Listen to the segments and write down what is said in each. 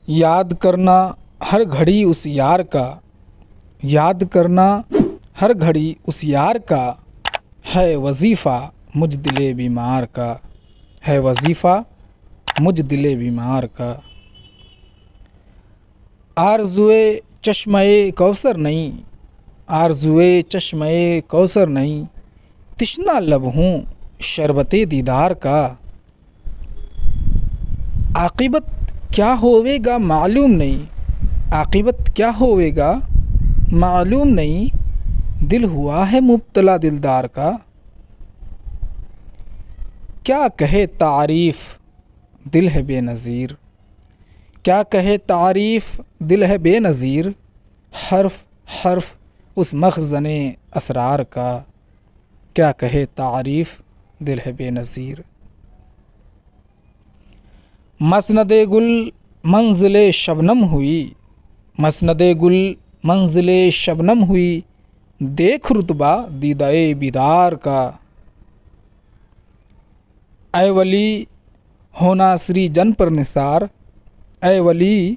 یاد کرنا ہر گھڑی اس یار کا، یاد کرنا ہر گھڑی اس یار کا، ہے وظیفہ مجھ دل بیمار کا، ہے وظیفہ مجھ دل بیمار کا۔ آرزوئے چشمہ کوثر نہیں، آرزوئے چشمہ کوثر نہیں، تشنہ لب ہوں شربت دیدار کا۔ عاقبت کیا ہوئے گا معلوم نہیں، عاقبت کیا ہوئے گا معلوم نہیں، دل ہوا ہے مبتلا دلدار کا۔ کیا کہے تعریف دل ہے بے نظیر، کیا کہے تعریف دل ہے بے نظیر، حرف حرف اس مخزن اسرار کا۔ کیا کہے تعریف دل ہے بے نظیر۔ مسند گل منزل شبنم ہوئی، مسند گل منزل شبنم ہوئی، دیکھ رتبہ دیدہ بیدار کا۔ اے ولی ہونا سری جن پر نثار، اے ولی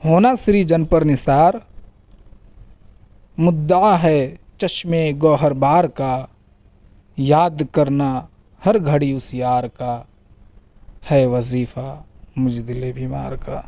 ہونا سری جن پر نثار، مدعا ہے چشم گوہر بار کا، یاد کرنا ہر گھڑی اس یار کا، ہے وظیفہ مجھ دل بیمار کا۔